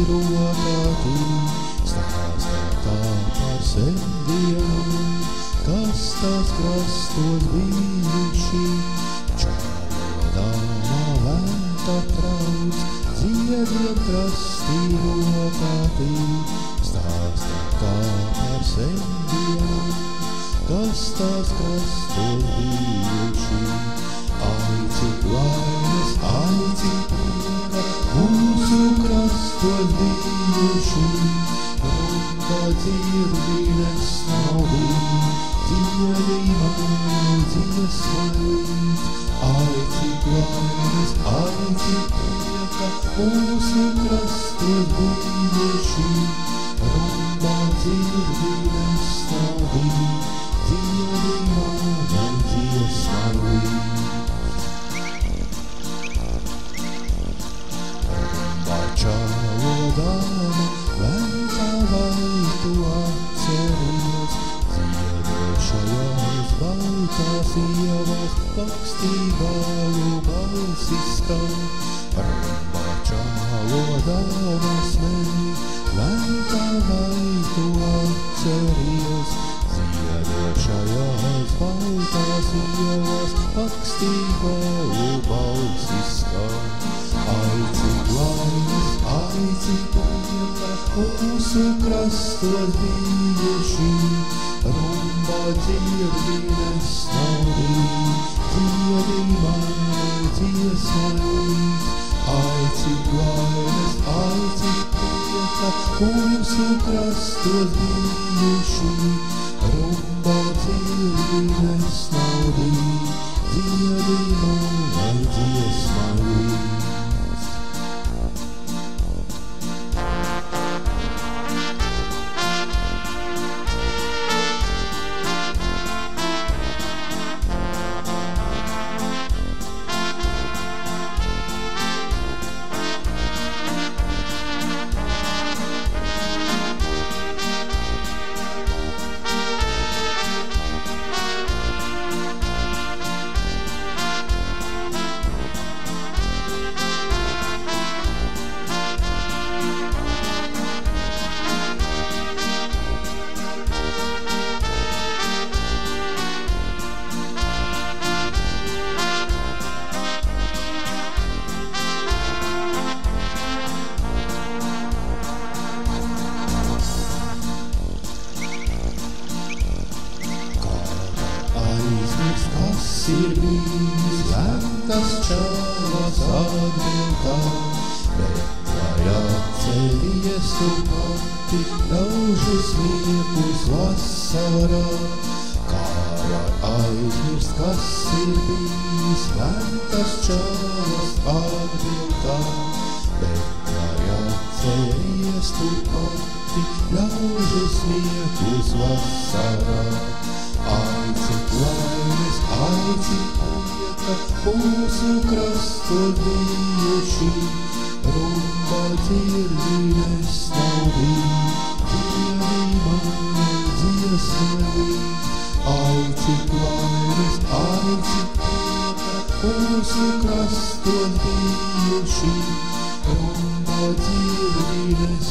rokā tu stāstā tā par sendienām, kas tās krastos bijuši. Čālodāmā vēta trauc, ziediem krastī rokā tu stāstā tā par sendienām, kas tās krastos bijuši. Ai, cik laimes, ai, cik prieka, mūsu krastos bijuši. Rumba dzirdīnes nav bijis, dziedi mani dziesmai līdz. Ai, cik laimes, ai, cik prieka, mūsu krastos bijuši. Rumba dzirdīnes nav bijis, dziedi mani dziesmai līdz. Čālodāma vēta vai tu atceries, ziedošajās baltās ievās pakstīgāju balsis skan. Rumba čālodāma smēj, vēta vai tu atceries, ziedošajās baltās ievās pakstīgāju balsis skan. Ai, cik laimes, ai, cik prieka, mūsu krastos bijuši. Rumba dzirdīnes nav bijis, dziedi mani dziesmai līdz. Ai, cik laimes, ai, cik prieka, mūsu krastos bijuši. Rumba dzirdīnes nav bijis, dziedi mani dziesmai līdz. Kas ir bijis lentas čālas atbildā, bet lai atceries tu pati ļaužu smiekus vasarā. Kā var aizmirst, kas ir bijis lentas čālas atbildā, bet lai atceries tu pati ļaužu smiekus vasarā. Ai, cik laimes, ai, cik prieka, mūsu krastos bijuši. Rumba dzirdīnes nav bijis, dziedi mani dziesmai līdz. Ai, cik laimes, ai, cik prieka, mūsu krastos bijuši. Rumba dzirdīnes